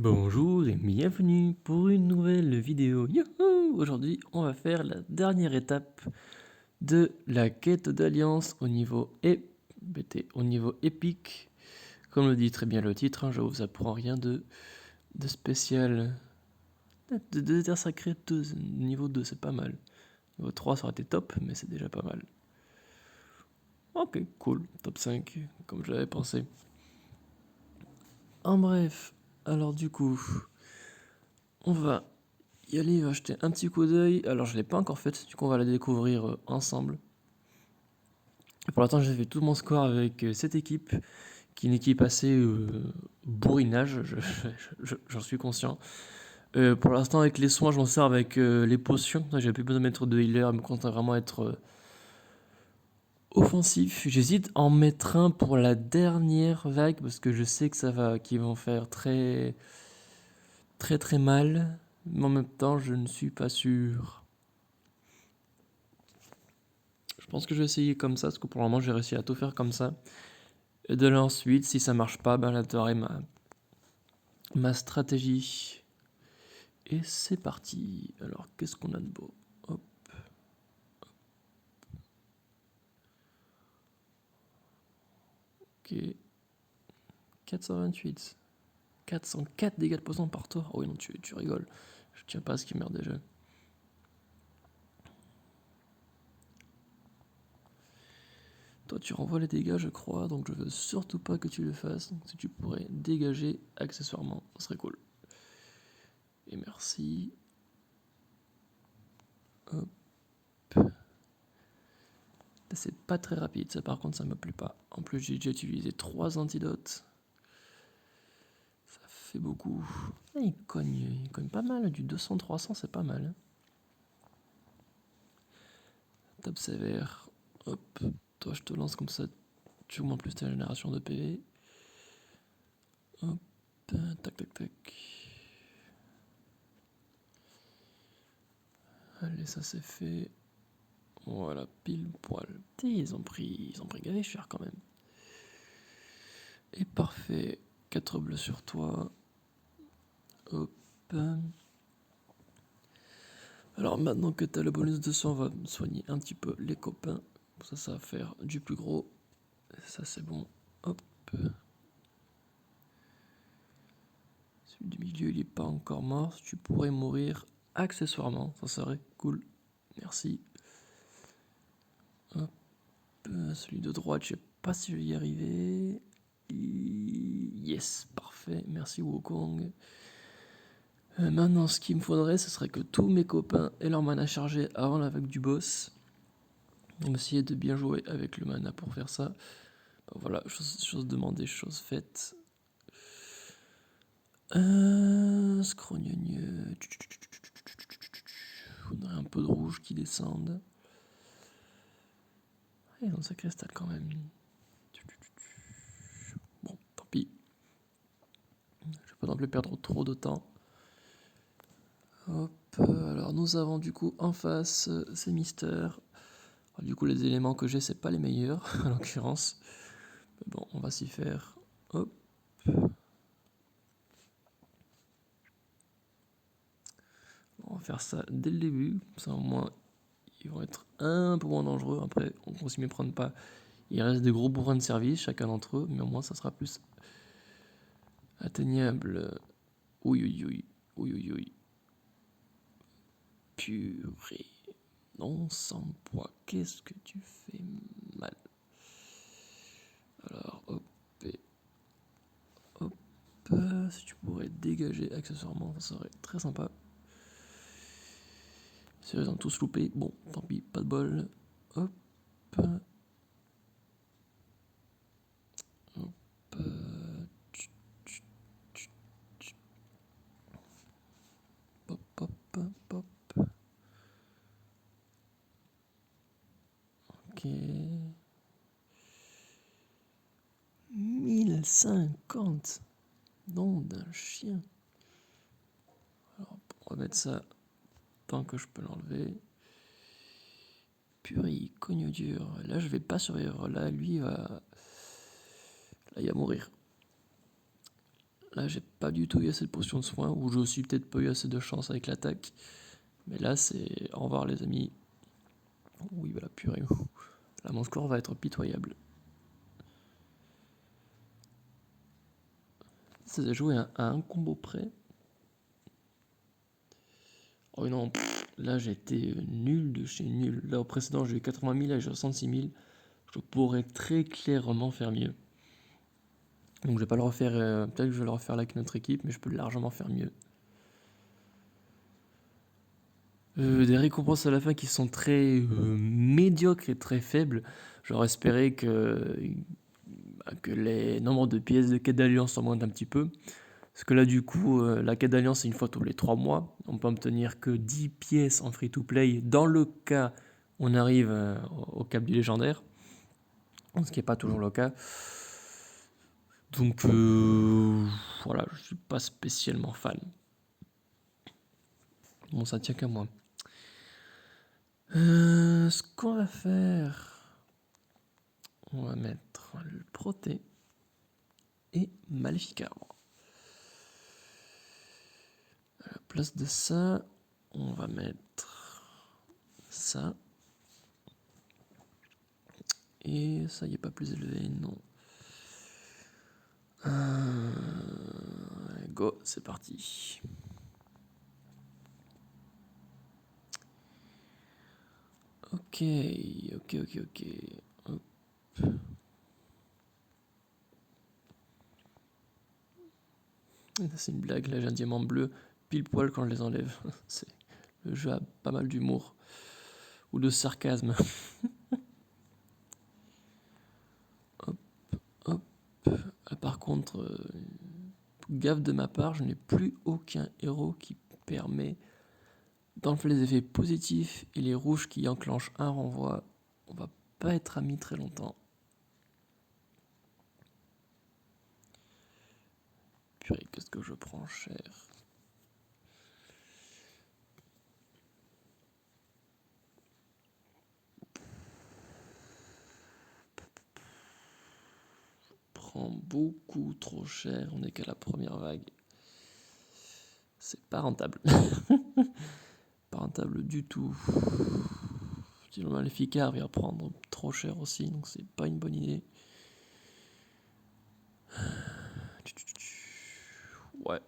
Bonjour et bienvenue pour une nouvelle vidéo. Youhou! Aujourd'hui, on va faire la dernière étape de la quête d'alliance au niveau au niveau épique. Comme le dit très bien le titre, je vous apprends rien de spécial. De terre sacrée 2, niveau 2, c'est pas mal. Niveau 3, ça aurait été top, mais c'est déjà pas mal. Ok, cool. Top 5, comme je l'avais pensé. En bref, alors du coup, on va y aller, va jeter un petit coup d'œil. Alors, je ne l'ai pas encore faite, du coup, on va la découvrir ensemble. Et pour l'instant, j'ai fait tout mon score avec cette équipe, qui est une équipe assez bourrinage, j'en suis conscient. Pour l'instant, avec les soins, je m'en sers avec les potions. J'ai plus besoin de mettre de healer, mais compte vraiment être offensif. J'hésite à en mettre un pour la dernière vague, parce que je sais que qu'ils vont faire très, très, très mal. Mais en même temps, je ne suis pas sûr. Je pense que je vais essayer comme ça, parce que pour le moment, j'ai réussi à tout faire comme ça. Et de là ensuite, si ça marche pas, ben j'adapterai ma stratégie. Et c'est parti. Alors, qu'est-ce qu'on a de beau? Hop. Ok. 428. 404 dégâts de poison par tour. Oh oui, non, tu rigoles. Je tiens pas à ce qu'il meurt déjà. Toi, tu renvoies les dégâts, je crois, donc je veux surtout pas que tu le fasses. Donc, si tu pourrais dégager accessoirement, ce serait cool. Et merci. Hop. C'est pas très rapide, ça par contre, ça me plaît pas. En plus, j'ai déjà utilisé 3 antidotes. Ça fait beaucoup. Ah, il cogne pas mal, du 200-300, c'est pas mal. Top sévère. Hop, toi je te lance comme ça, tu augmentes plus ta génération de PV. Hop, tac tac tac. Allez, ça c'est fait. Voilà, pile poil. Ils ont pris gavé cher quand même. Et parfait. 4 bleus sur toi. Hop. Alors maintenant que tu as le bonus de sang, on va soigner un petit peu les copains. Ça va faire du plus gros. Ça c'est bon. Hop. Celui du milieu, il est pas encore mort. Tu pourrais mourir accessoirement. Ça serait cool. Merci. Hop. Celui de droite, je sais pas si je vais y arriver. Yes, parfait. Merci Wukong. Maintenant, ce qu'il me faudrait, ce serait que tous mes copains aient leur mana chargé avant la vague du boss. On va essayer de bien jouer avec le mana pour faire ça. Voilà, chose demandée, chose faite. Scrogneux. Faudrait un peu de rouge qui descende. Ils ont un sacré stade quand même. Bon, tant pis. Je vais pas non plus perdre trop de temps. Hop, alors nous avons du coup en face ces mystères. Alors, du coup, les éléments que j'ai, c'est pas les meilleurs en l'occurrence. Mais bon, on va s'y faire. Hop. On va faire ça dès le début. Ça, au moins, ils vont être un peu moins dangereux. Après, on s'y méprenne pas. Il reste des gros bourrins de service, chacun d'entre eux, mais au moins, ça sera plus atteignable. Oui, oui, oui. Oui, oui, oui. Purée. Non, sans poids, qu'est-ce que tu fais mal. Alors, hop, et hop. Si tu pourrais dégager accessoirement, ça serait très sympa. Si ils ont tous loupé, bon, tant pis, pas de bol. Hop. Hop. Pop, pop, pop, pop. Ok. 1050. Nom d'un chien. Alors, pour remettre ça tant que je peux l'enlever. Purée, il cogne dur. Là, je vais pas survivre. Là, lui, il va. Là, il va mourir. Là, j'ai pas du tout eu assez de potions de soin, ou j'ai aussi peut-être pas eu assez de chance avec l'attaque. Mais là, c'est au revoir les amis. Oui, bah la purée. Là, mon score va être pitoyable. Ça s'est joué à un combo près. Oh non, là j'ai été nul de chez nul. Là au précédent j'ai eu 80 000, là j'ai 66 000. Je pourrais très clairement faire mieux. Donc je vais pas le refaire, peut-être que je vais le refaire là avec notre équipe, mais je peux largement faire mieux. Des récompenses à la fin qui sont très médiocres et très faibles. J'aurais espéré que les nombres de pièces de quête d'alliance augmentent un petit peu. Parce que là, du coup, la quête d'alliance, c'est une fois tous les 3 mois. On peut obtenir que 10 pièces en free-to-play dans le cas où on arrive au cap du légendaire. Ce qui n'est pas toujours le cas. Donc, voilà, je suis pas spécialement fan. Bon, ça tient qu'à moi. Ce qu'on va faire, on va mettre le Proté et Maléficarbre. À la place de ça, on va mettre ça. Et ça y est pas plus élevé, non. Go, c'est parti. Ok. Hop. C'est une blague, là j'ai un diamant bleu pile poil quand je les enlève. Le jeu a pas mal d'humour. Ou de sarcasme. Hop, hop. Par contre, gaffe de ma part, je n'ai plus aucun héros qui permet d'enlever les effets positifs et les rouges qui enclenchent un renvoi. On va pas être amis très longtemps. Purée, qu'est-ce que je prends cher. Prends beaucoup trop cher, on n'est qu'à la première vague. C'est pas rentable. Pas rentable du tout. Si le Maléficard vient prendre trop cher aussi, donc c'est pas une bonne idée. Ouais.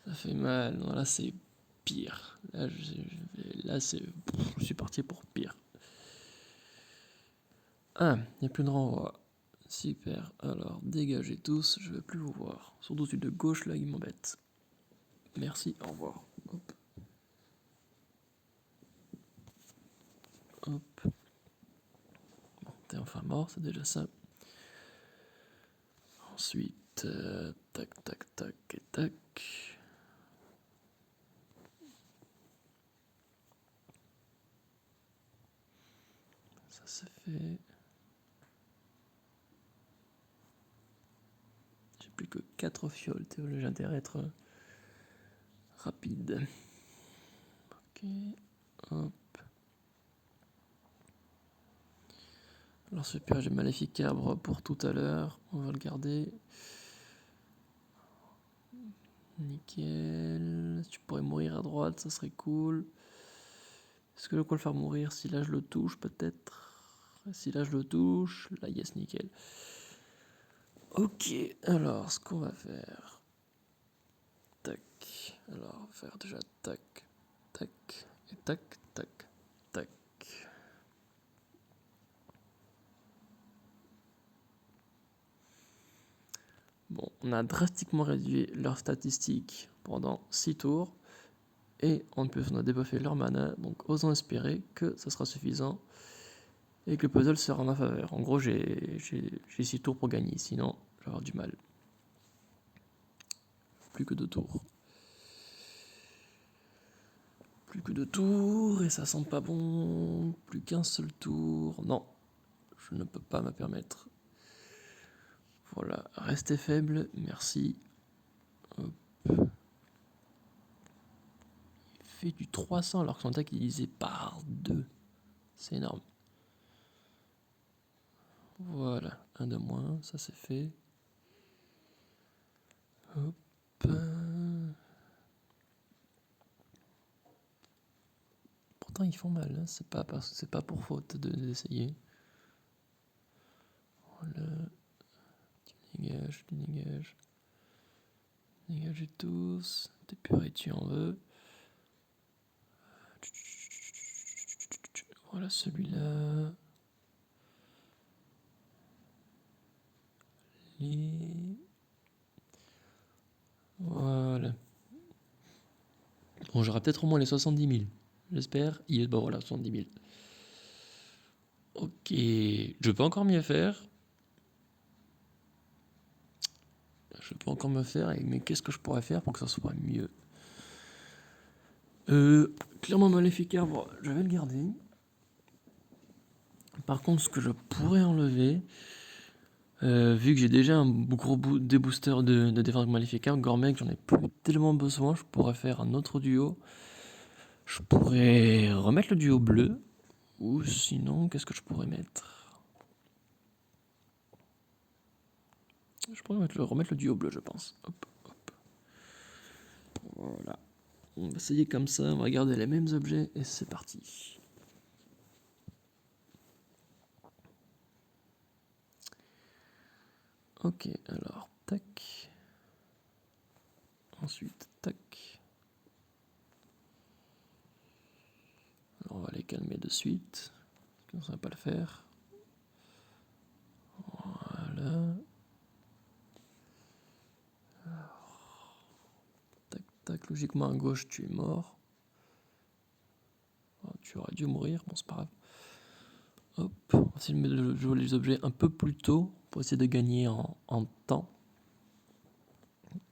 Ça fait mal. Non, là c'est pire. Là je suis parti pour pire. Ah, il n'y a plus de renvoi. Super. Alors, dégagez tous, je ne veux plus vous voir. Surtout celui de gauche là, il m'embête. Merci, au revoir. Hop. Hop. Bon, t'es enfin mort, c'est déjà ça. Ensuite, tac, tac, tac et tac. Ça c'est fait. J'ai plus que 4 fioles, j'ai intérêt à être rapide. Ok, hop. Alors super, j'ai Maléficarbre pour tout à l'heure, on va le garder. Nickel. Si tu pourrais mourir à droite, ça serait cool. Est-ce que je peux le faire mourir si là je le touche peut-être? Si là je le touche, là yes, nickel. Ok, alors ce qu'on va faire. Tac. Alors on va faire déjà tac, tac, et tac, tac, tac. Bon, on a drastiquement réduit leurs statistiques pendant 6 tours. Et en plus on a débuffé leur mana, donc osons espérer que ça sera suffisant. Et que le puzzle sera en ma faveur. En gros, j'ai 6 tours pour gagner, sinon je vais avoir du mal. Plus que 2 tours. Plus que 2 tours, et ça sent pas bon. Plus qu'un seul tour. Non, je ne peux pas me permettre. Voilà, restez faible, merci. Hop. fait du 300 alors que son attaque il divisé par 2. C'est énorme. Voilà, un de moins, ça c'est fait. Hop. Pourtant ils font mal, hein. C'est pas pour faute d'essayer. Voilà. Tu dégages. Dégagez tous. T'es puré, tu en veux. Voilà celui-là. Voilà. Bon, j'aurai peut-être au moins les 70 000. J'espère. Bon voilà, 70 000. Ok. Je peux encore mieux faire. Mais qu'est-ce que je pourrais faire pour que ça soit mieux? Clairement Maléfique Arbre, je vais le garder. Par contre, ce que je pourrais enlever, vu que j'ai déjà un gros des boosters de défense Maléfique Arbre, Gormek, j'en ai plus tellement besoin, je pourrais faire un autre duo. Je pourrais remettre le duo bleu, ou sinon, qu'est-ce que je pourrais mettre? Je pourrais remettre le duo bleu, je pense. Hop. Voilà. On va essayer comme ça, on va garder les mêmes objets et c'est parti. Ok, alors, tac. Ensuite, tac. Alors, on va les calmer de suite. Parce qu'on ne va pas le faire. Voilà. Alors, tac, tac. Logiquement, à gauche, tu es mort. Oh, tu aurais dû mourir, bon, c'est pas grave. Hop, on va essayer de jouer les objets un peu plus tôt pour essayer de gagner en temps.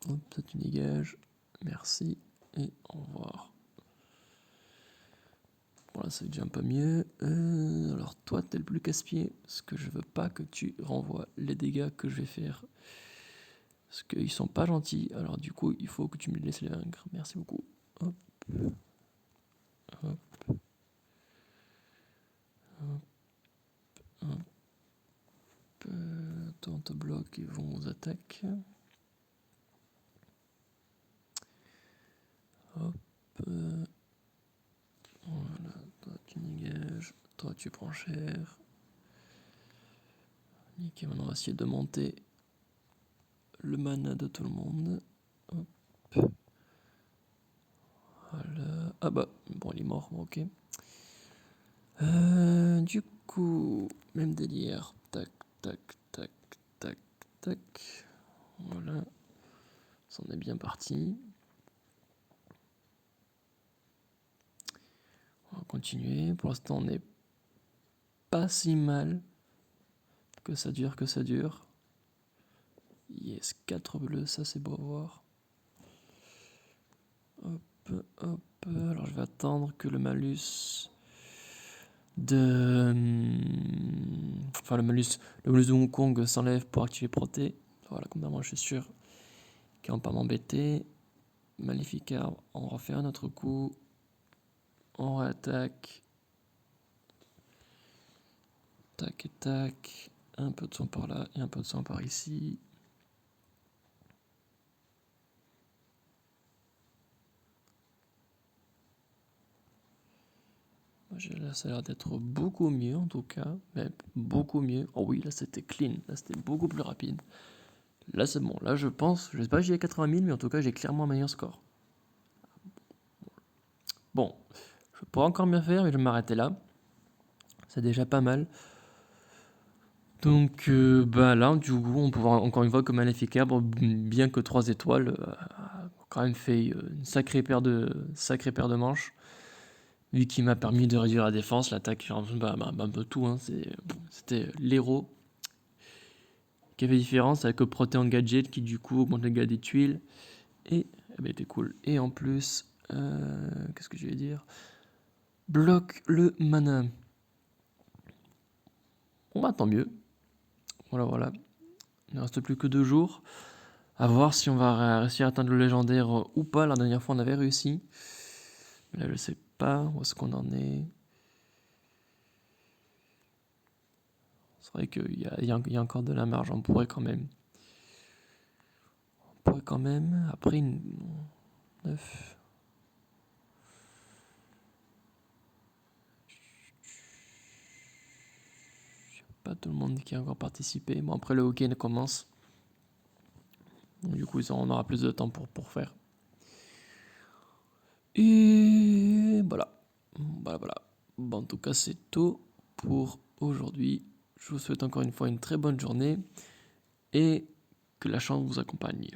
Hop, ça tu dégages. Merci et au revoir. Voilà, c'est déjà un peu mieux. Alors toi, t'es le plus casse-pied, parce que je veux pas que tu renvoies les dégâts que je vais faire. Parce qu'ils sont pas gentils, alors du coup, il faut que tu me laisses les vaincre. Merci beaucoup. Hop. Hop. Hop. Hop. Toi, on te bloque et vont aux attaques. Hop. Voilà, toi tu dégages. Toi tu prends cher. Nickel, maintenant on va essayer de monter le mana de tout le monde. Hop. Voilà. Ah bah, bon, il est mort, bon, ok. Du coup, même délire. Tac, tac, tac, tac, tac. Voilà. Ça en est bien parti. On va continuer. Pour l'instant, on n'est pas si mal. Que ça dure. Yes, 4 bleus, ça c'est beau à voir. Hop, hop. Alors je vais attendre que le malus le malus de Hong Kong s'enlève pour activer Proté. Voilà, comme ça moi je suis sûr qu'ils vont pas m'embêter. Maléfica, on refait un autre coup. On réattaque. Tac et tac. Un peu de son par là et un peu de son par ici. Là, ça a l'air d'être beaucoup mieux en tout cas. Mais beaucoup mieux. Oh oui, là c'était clean. Là c'était beaucoup plus rapide. Là c'est bon. Là je pense, je sais pas si j'ai 80 000, mais en tout cas j'ai clairement un meilleur score. Bon, je pourrais encore mieux faire, mais je vais m'arrêter là. C'est déjà pas mal. Donc là, du coup, on peut voir encore une fois que Maléfique Arbre, bien que 3 étoiles, a quand même fait une sacrée paire de manches. Vu qu'il m'a permis de réduire la défense, l'attaque, un peu tout. Hein, c'était l'héros qui avait différence avec le Protéan Gadget qui du coup augmente le dégâts des tuiles. Et était cool. Et en plus, qu'est-ce que je vais dire? Bloque le mana. Bon bah tant mieux. Voilà. Il ne reste plus que 2 jours. À voir si on va réussir à atteindre le légendaire ou pas. La dernière fois, on avait réussi. Là, je sais pas où est-ce qu'on en est. C'est vrai qu'il y a encore de la marge, on pourrait quand même. Après, 9. Pas tout le monde qui a encore participé. Bon, après, le week-end commence. Donc, du coup, on aura plus de temps pour faire. Et voilà. Voilà. Bon, en tout cas, c'est tout pour aujourd'hui. Je vous souhaite encore une fois une très bonne journée et que la chance vous accompagne.